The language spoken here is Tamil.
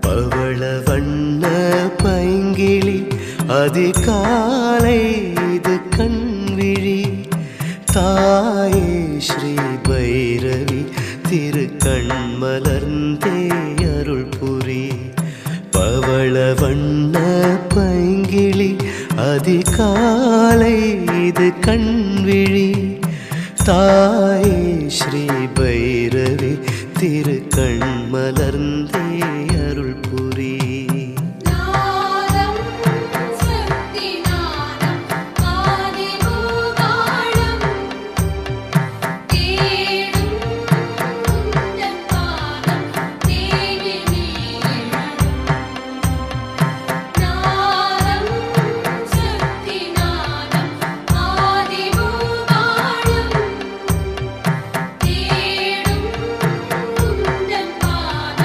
பவள வண்ண பைங்கிளி அதிகாலை இது கண்விழி தாயே ஸ்ரீ பைரவி திருக்கண் மலர்ந்தே அருள் புரி. பவள வண்ண பைங்கிளி அதிகாலை இது கண்விழி தாயே ஸ்ரீ பைரவி திருக்கண் மலர்ந்தே